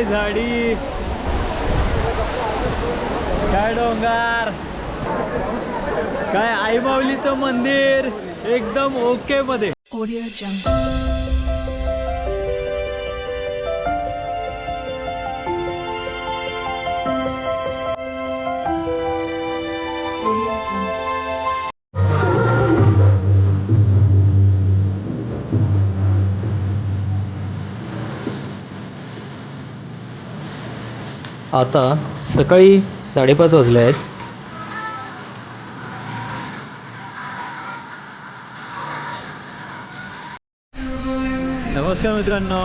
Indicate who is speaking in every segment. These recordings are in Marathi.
Speaker 1: झाडी, काय डोंगर, काय आई माऊलीचं मंदिर एकदम ओके मध्ये.
Speaker 2: आता सकाळी 5:30 वाजले आहेत.
Speaker 1: नमस्कार मित्रांनो,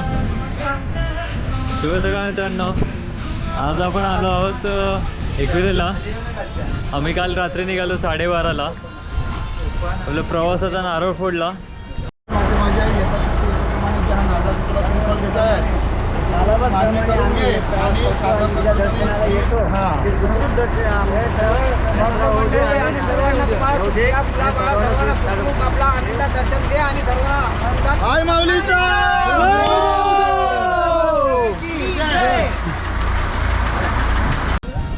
Speaker 1: शुभ सकाळ मित्रांनो. आज आपण आलो आहोत एकविरेला. आम्ही काल रात्री निघालो 12:30ला. आपल्या प्रवासाचा नारळ फोडला.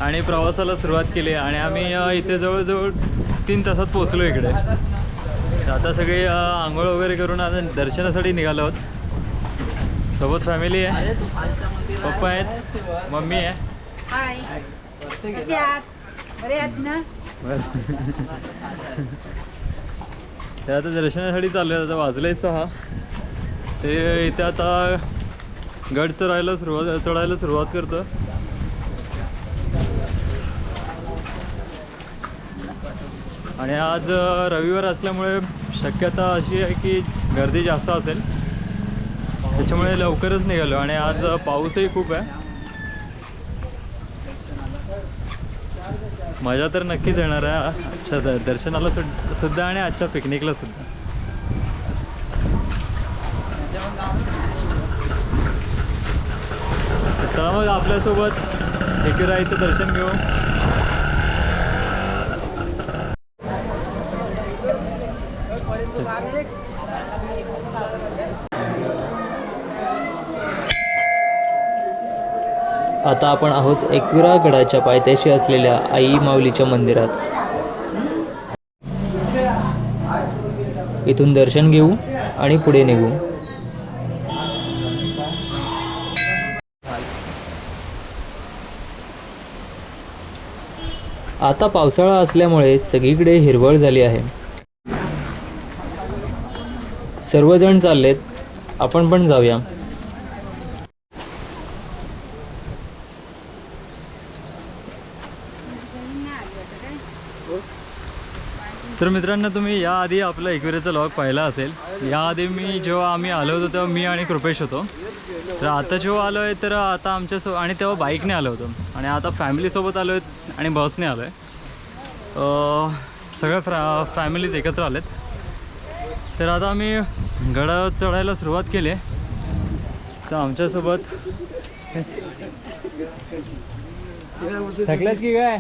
Speaker 1: आणि प्रवासाला सुरुवात केली आणि आम्ही इथे जवळजवळ 3 तासात पोहोचलो इकडे. आता सगळे आंघोळ वगैरे करून आता दर्शनासाठी निघालो आहोत. सोबत फॅमिली आहे, पप्पा आहेत, मम्मी आहे. ते आता दर्शनासाठी चालू आहे. आता वाजले 6. ते इथे आता गड चढायला सुरुवात करतो. आणि आज रविवार असल्यामुळे शक्यता अशी आहे की गर्दी जास्त असेल, त्याच्यामुळे लवकरच निघालो. आणि आज पाऊसही खूप आहे. मजा तर नक्कीच येणार आहे आजच्या दर्शनाला सुद्धा आणि आजच्या पिकनिकला सुद्धा. चला मग आपल्यासोबत एकविराईचं दर्शन घेऊ.
Speaker 2: आता आपण आहोत एकविरा गडाच्या पायथ्याशी असलेल्या आई माऊलीच्या मंदिरात. इथून दर्शन घेऊ आणि पुढे निघू. आता पावसाळा असल्यामुळे सगळीकडे हिरवळ झाली आहे. सर्वजण चाललेत, आपण पण जाऊया.
Speaker 1: तर मित्रांनो, तुम्ही याआधी आपला एकविरेचा लॉग पाहिला असेल. याआधी जेव्हा आम्ही आलो होतो तेव्हा मी आणि कृपेश होतो. तर आता जेव्हा आलो आहे तर आता आणि तेव्हा बाईकने आलो होतो. आणि आता फॅमिलीसोबत आलो आहेत आणि बसने आलो आहे. सगळ्या फॅमिलीज एकत्र आलेत. तर आता आम्ही गडावर चढायला सुरुवात केली आहे. तर आमच्यासोबत थकल्यात की काय?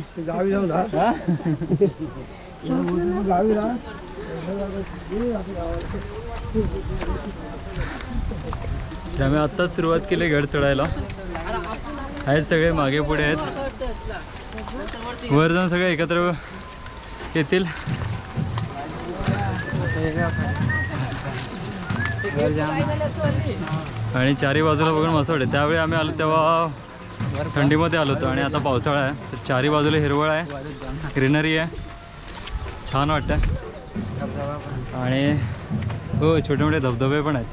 Speaker 1: आम्ही आत्ताच सुरुवात केली गड चढायला. आहेत सगळे मागे पुढे आहेत. वर जाऊन सगळे एकत्र येतील. आणि चारी बाजूला बघून मस्त वाटते. त्यावेळी आम्ही आलो तेव्हा थंडीमध्ये आलो होतो आणि आता पावसाळा आहे. तर चारी बाजूला हिरवळ आहे, ग्रीनरी आहे, छान वाटतं. आणि हो, छोटे मोठे धबधबे पण आहेत.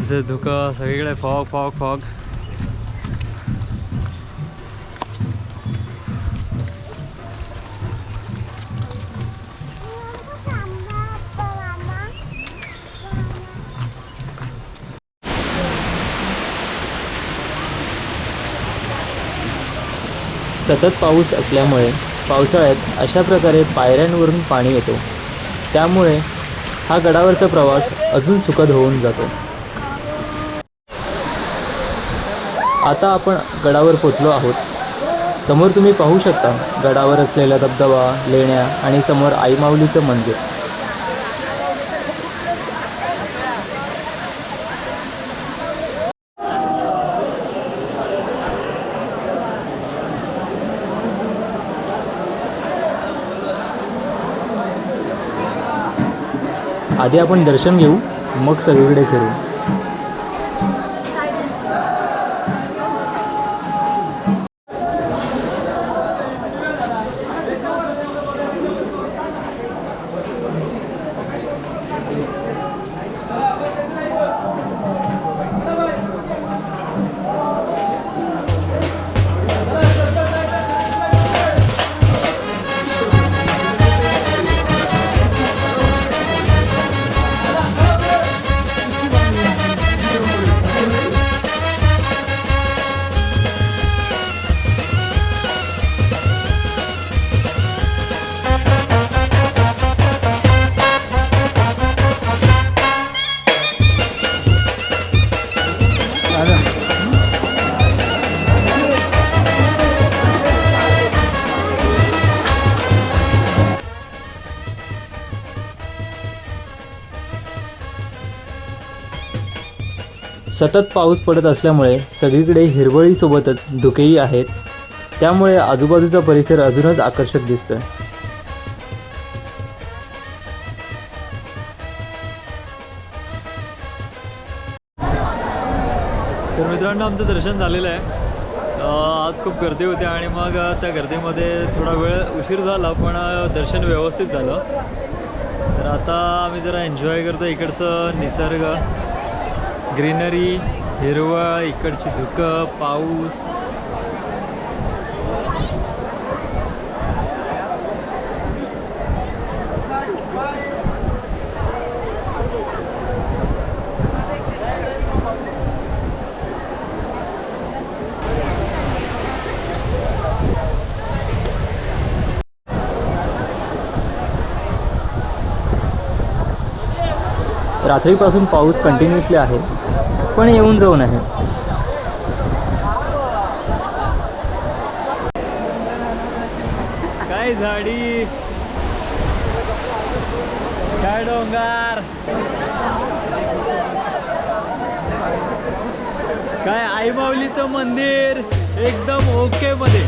Speaker 1: तिथे धुकं सगळीकडे, फॉग फॉग फॉग.
Speaker 2: सतत पाऊस असल्यामुळे पावसाळ्यात अशा प्रकारे पायऱ्यांवरून पाणी येतो. त्यामुळे हा गडावरचा प्रवास अजून सुखद होऊन जातो. आता आपण गडावर पोचलो आहोत. समोर तुम्ही पाहू शकता गडावर असलेला धबधबा, लेण्या आणि समोर आई माऊलीचं मंदिर. आधी आपण दर्शन घेऊ, मग सगळीकडे फिरू. सतत पाऊस पडत असल्यामुळे सगळीकडे हिरवळीसोबतच धुकेही आहेत. त्यामुळे आजूबाजूचा परिसर अजूनच आकर्षक दिसतोय.
Speaker 1: तर मित्रांनो, आमचं दर्शन झालेलं आहे. आज खूप गर्दी होती आणि मग त्या गर्दीमध्ये थोडा वेळ उशीर झाला, पण दर्शन व्यवस्थित झालं. तर आता आम्ही जरा एन्जॉय करतो इकडचं निसर्ग, ग्रीनरी, हिरवळ, इकडची धुकं, पाऊस.
Speaker 2: रात्रीपासून पाऊस कंटिन्युअसली आहे, पण येऊन जाऊन आहे.
Speaker 1: काय झाडी, काय डोंगर, काय आई माऊलीचं मंदिर एकदम ओके मध्ये.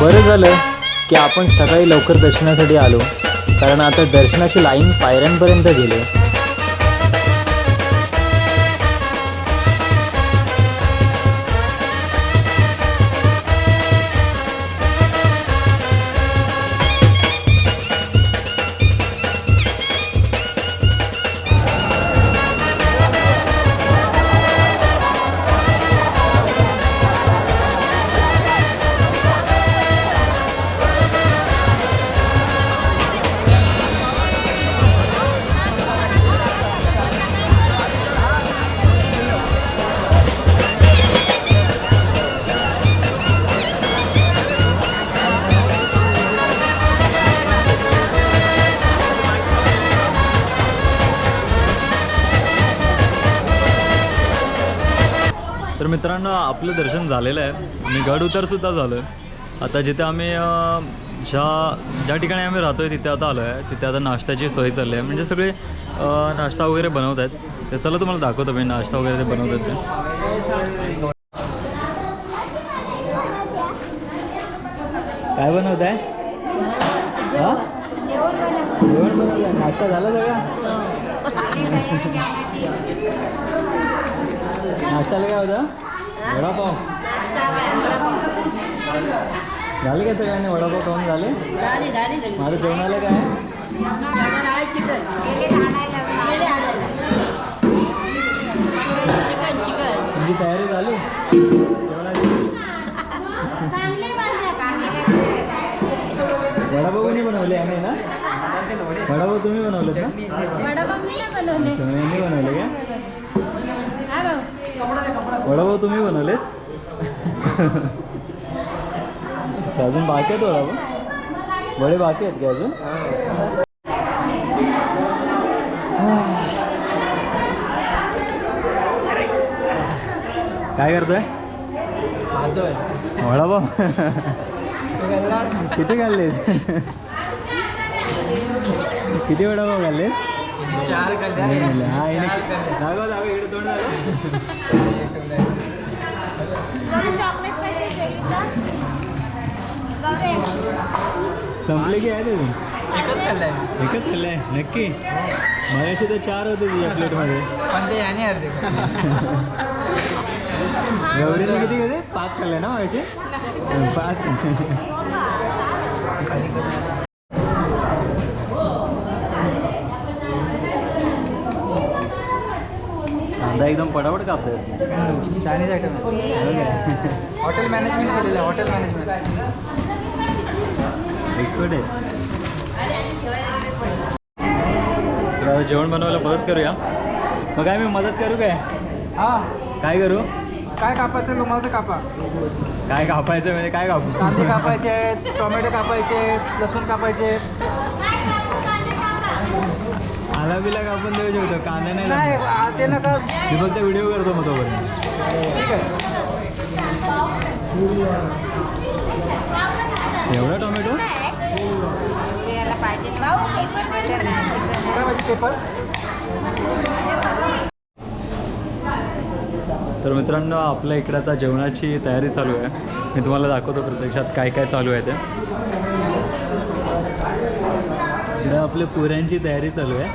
Speaker 2: बरं झालं की आपण सकाळी लवकर दर्शनासाठी आलो, कारण आता दर्शनाची लाईन पायऱ्यांपर्यंत गेली.
Speaker 1: तर मित्रांनो, आपलं दर्शन झालेलं आहे आणि गड उतारसुद्धा झालो आहे. आता जिथे आम्ही ज्या ठिकाणी आम्ही राहतो आहे तिथे आता आलो आहे. तिथे आता नाश्त्याची सोय चालली आहे, म्हणजे सगळे नाश्ता वगैरे बनवत आहेत. ते चला तुम्हाला दाखवतो मी नाश्ता वगैरे ते बनवत आहेत ते. काय बनवत आहे? हां, जेवण बनवत आहे. नाश्ता झाला सगळा? नाश्त्याला काय होतं? वडापाव. झाले का सगळ्यांनी वडापाव खाऊन झाले? माझं जेवणाला काय? तुमची तयारी झाली जेवणाची? वडापाव कोणी बनवले? आम्ही ना वडापाव तुम्ही बनवलेत ना? यांनी बनवले का? वडापाव तुम्ही बनवले? अच्छा, अजून बाकी आहेत वडापाव? वडे बाकी आहेत का अजून? काय करतोय? वडापाव किती खाल्लेस? किती वडापाव खाल्लेस?
Speaker 3: 4 खाल्ले.
Speaker 1: हा दाखव दाखव इकडे तोंड संपले की आहे तुम्ही?
Speaker 3: एकच खाल्लाय.
Speaker 1: एकच खाल्लंय नक्की? मगाशी तर 4 होते तुझ्या प्लेटमध्ये.
Speaker 3: पण ते याने अर्धे
Speaker 1: गौरीने किती खाल्ले? 5 खाल्ले ना मगाशी? 5 कांदा एकदम पटापट कापतात.
Speaker 3: चायनीज आयटम हॉटेल मॅनेजमेंट केलेलं आहे. हॉटेल मॅनेजमेंट
Speaker 1: एक्सपर्ट आहे. तर जेवण बनवायला मदत करूया. मग काय मी मदत करू काय?
Speaker 3: हां.
Speaker 1: काय करू?
Speaker 3: काय कापायचं तुम्हाला तर कापा.
Speaker 1: काय कापायचं म्हणजे काय कापू?
Speaker 3: कांदे कापायचे आहेत, टोमॅटो कापायचे आहेत, लसूण कापायचे.
Speaker 1: आला बिला कापून देऊ शकतो, कांदा नाही
Speaker 3: नाही
Speaker 1: लागणार.
Speaker 3: ते नका.
Speaker 1: मी फक्त व्हिडिओ करतो मग तोपर्यंत.
Speaker 3: ठीक आहे.
Speaker 1: एवढा टोमॅटो?
Speaker 3: काय पाहिजे पेपर?
Speaker 1: तर मित्रांनो, आपल्या इकडे आता जेवणाची तयारी चालू आहे. मी तुम्हाला दाखवतो प्रत्यक्षात काय काय चालू आहे ते. इकडे आपल्या पुऱ्यांची तयारी चालू आहे.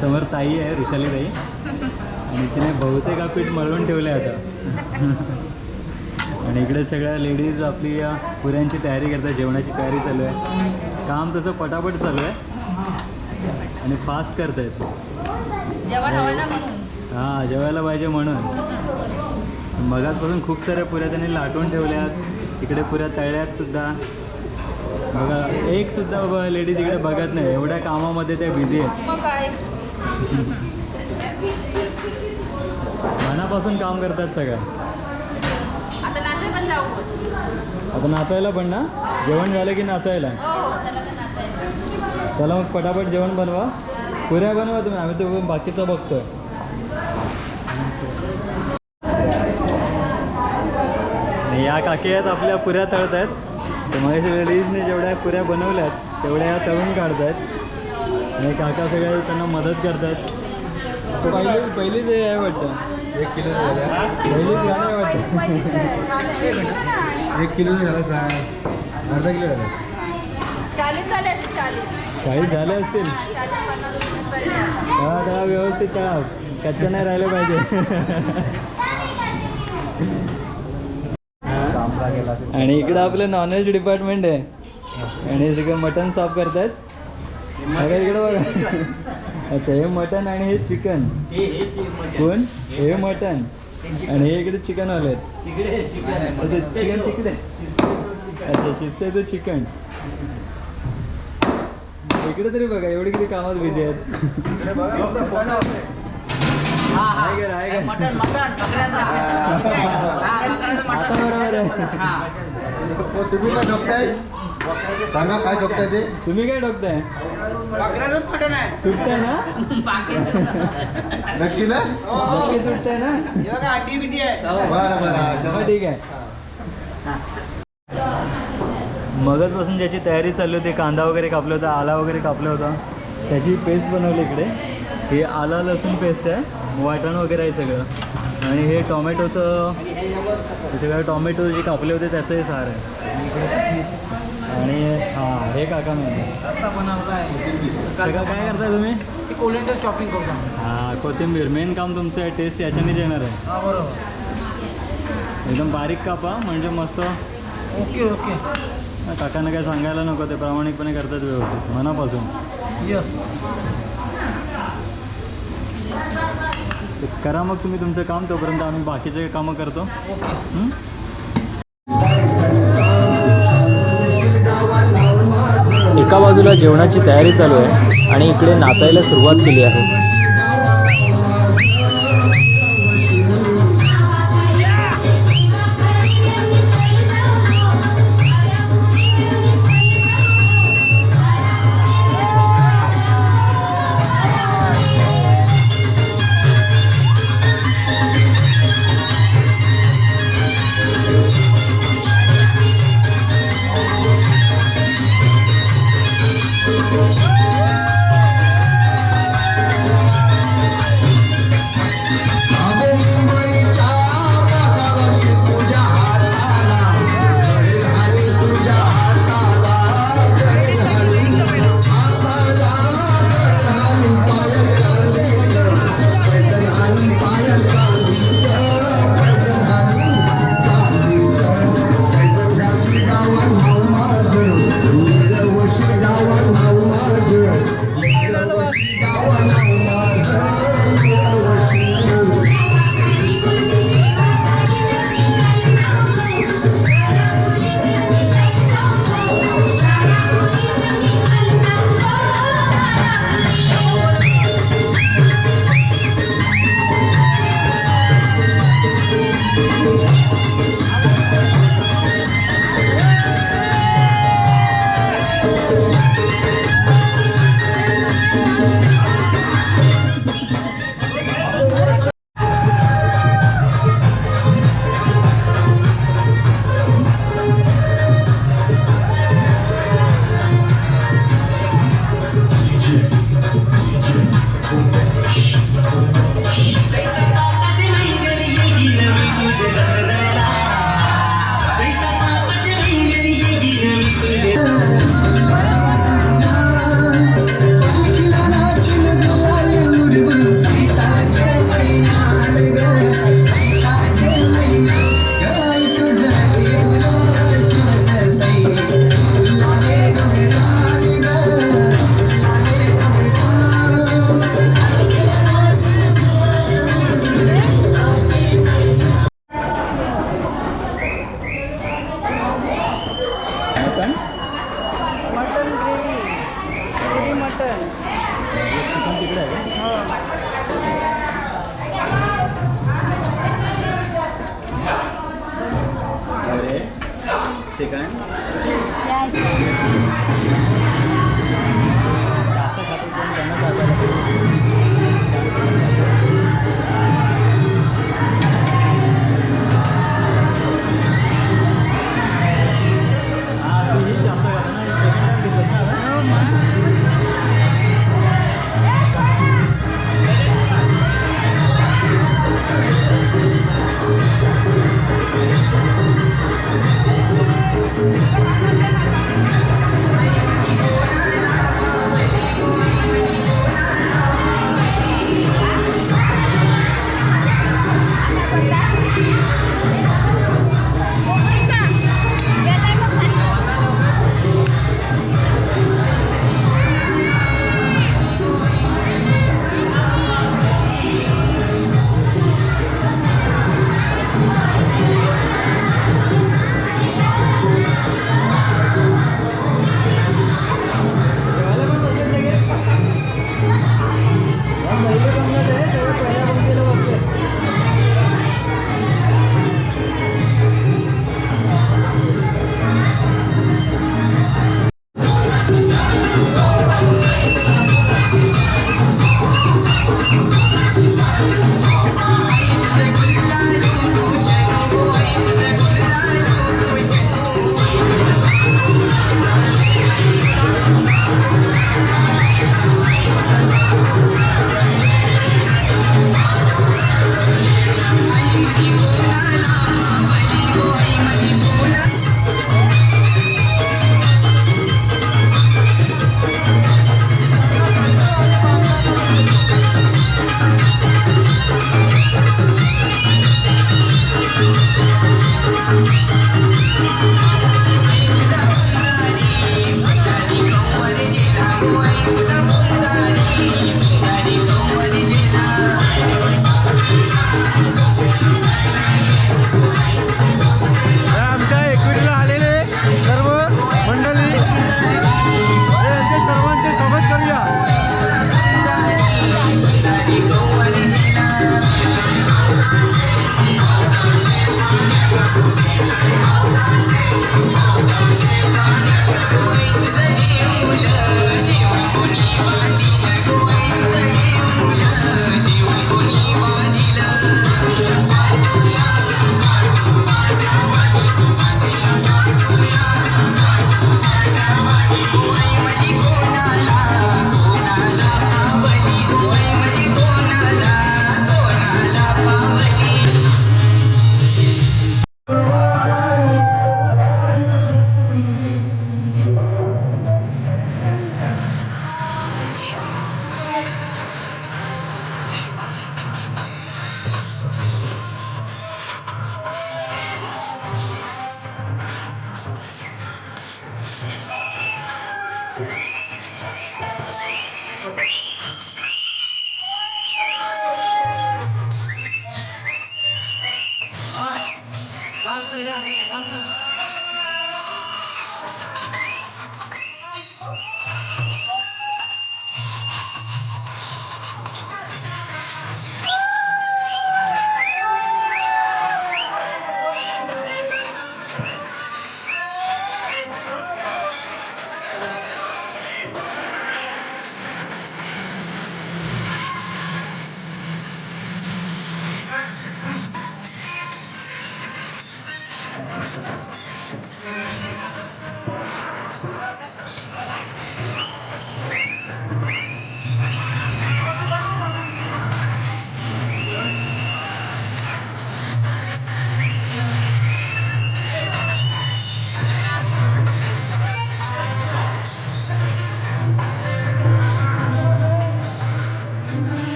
Speaker 1: समोर ताई आहे, ऋषाली ताई, आणि तिने बहुतेक हा पीठ मळून ठेवलं आहे आता. आणि इकडे सगळ्या लेडीज आपली या पुऱ्यांची तयारी करतात. जेवणाची तयारी चालू आहे. काम तसं पटापट चालू आहे आणि फास्ट करत आहेत. हां, जेवायला पाहिजे म्हणून. मगाचपासून खूप साऱ्या पुऱ्या त्यांनी लाटून ठेवल्यात. इकडे पुऱ्या तळल्यात सुद्धा. बघा, एक सुद्धा लेडीज इकडे बघत नाही, एवढ्या कामामध्ये त्या बिझी आहेत. मनापासून काम करतात सगळं. आता नाचायला पण ना? जेवण झालं की नाचायला? चला मग पटापट जेवण बनवा. पुऱ्या बनवा तुम्ही, आम्ही तो बाकीचं बघतोय. या काकी आहेत आपल्या पुऱ्या तळत आहेत. तर मग लेडीजने जेवढ्या पुऱ्या बनवल्यात तेवढ्या या तळून काढत आहेत. आणि काका सगळ्या त्यांना मदत करत आहेत. पहिलीच हे आहे वाटतं. 1 किलो पहिलीच गाणं आहे वाटतं.
Speaker 4: 1 किलो झाला, अर्धा किलो झाला.
Speaker 1: 40 झाले असतील. तळा तळा व्यवस्थित तळा, कच्चं नाही राहिलं पाहिजे. आणि इकडं आपलं नॉनव्हेज डिपार्टमेंट आहे आणि सगळं मटण साफ करतायत. बघा इकडं बघा. अच्छा, हे मटण आणि हे चिकन. कोण? हे मटण आणि हे इकडे चिकन वाले आहेत. अच्छा, चिकन तिकडे. अच्छा, शिजतंय तो चिकन. इकडे तरी बघा, एवढी किती कामात बिझी आहेत.
Speaker 3: मटण बकऱ्याचा.
Speaker 1: आता बरोबर आहे.
Speaker 4: तुम्ही काय ठोकताय? सांगा काय ठोकताय ते.
Speaker 1: तुम्ही काय ठोकताय?
Speaker 3: बकऱ्याचंच मटण आहे.
Speaker 1: तुटताय ना?
Speaker 4: नक्की ना?
Speaker 1: नक्की तुटताय ना?
Speaker 3: हड्डी बिड्डी आहे.
Speaker 4: बरं बरं,
Speaker 1: ठीक आहे. मगजपासून ज्याची तयारी चालली होती, कांदा वगैरे कापला होता, आला वगैरे कापला होता, त्याची पेस्ट बनवली इकडे. हे आला लसूण पेस्ट आहे, वाटण वगैरे आहे सगळं. आणि हे टॉमॅटोचं, सगळं टॉमॅटो जे कापले होते त्याचं हे सार आहे. आणि हां, हे काका मी सगळं काय करताय तुम्ही?
Speaker 3: कोलिंडर चॉपिंग करतो.
Speaker 1: हां, कोथिंबीर मेन काम तुमचं आहे. टेस्ट याच्यानेच येणार आहे.
Speaker 3: हां, बरोबर.
Speaker 1: एकदम बारीक कापा म्हणजे मस्त.
Speaker 3: Okay okay.
Speaker 1: काकांना काय सांगायला नको, ते प्रामाणिकपणे करतात व्यवस्थित मनापासून.
Speaker 3: यस.
Speaker 1: करा मग तुम्ही तुमचं काम, तोपर्यंत आम्ही बाकीचे कामं करतो.
Speaker 2: एका बाजूला जेवणाची तयारी चालू आहे आणि इकडे नाचायला सुरुवात केली आहे.
Speaker 1: चिकन तिकडे आहे का? अरे चिकन असं खातो पण त्यांना जायला हा तू ही जास्त खातो ना सेकंड टाइम घेतलं ना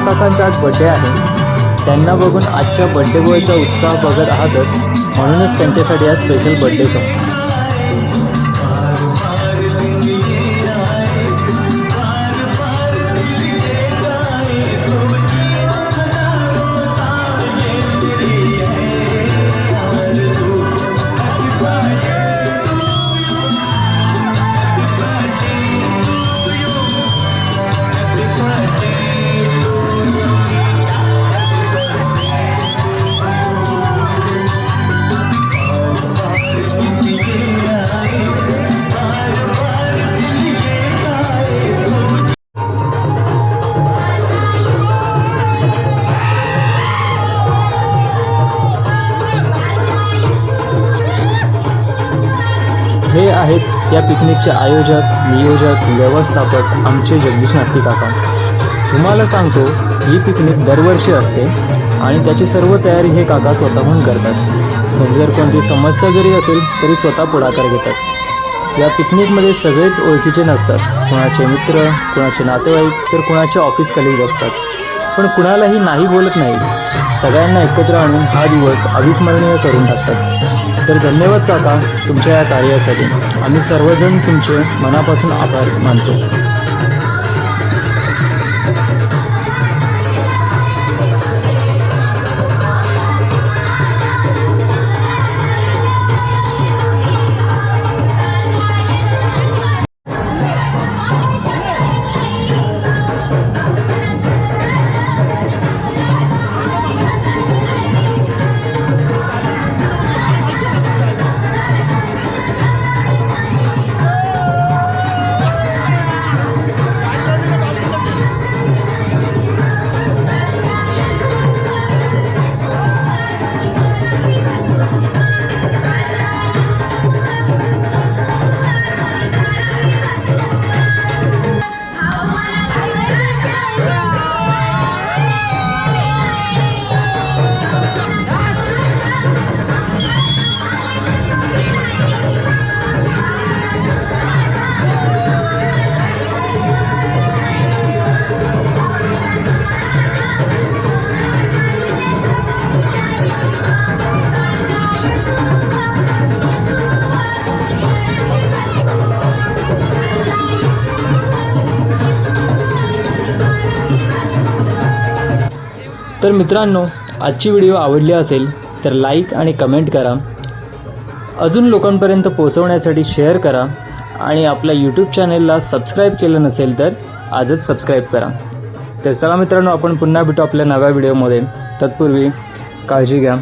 Speaker 2: काकांचा आज बड्डे आहे. त्यांना बघून आजच्या बड्डे बॉयचा उत्साह बघत आहातच, म्हणूनच त्यांच्यासाठी आज स्पेशल बड्डे सॉन्ग. हे आहेत या पिकनिकचे आयोजक, नियोजक, व्यवस्थापक आमचे जगदीश नाट्टी काका. तुम्हाला सांगतो, ही पिकनिक दरवर्षी असते आणि त्याची सर्व तयारी हे काका स्वतःहून करतात. मग जर कोणती समस्या जरी असेल तरी स्वतः पुढाकार घेतात. या पिकनिकमध्ये सगळेच ओळखीचे नसतात. कुणाचे मित्र, कुणाचे नातेवाईक तर कुणाचे ऑफिस कलिग्ज असतात. पण कुणालाही नाही बोलत नाही. सगळ्यांना एकत्र आणून हा दिवस अविस्मरणीय करून टाकतात. तर धन्यवाद काका तुमच्या या कार्यासाठी. आम्ही सर्वजण तुमचे मनापासून आभार मानतो. तर मित्रांनो, आजची व्हिडिओ आवडली असेल तर लाईक आणि कमेंट करा. अजून लोकांपर्यंत पोहोचवण्यासाठी शेअर करा आणि आपल्या यूट्यूब चॅनेलला सबस्क्राईब केलं नसेल तर आजच सबस्क्राईब करा. तर चला मित्रांनो, आपण पुन्हा भेटू आपल्या नव्या व्हिडिओमध्ये. तत्पूर्वी काळजी घ्या.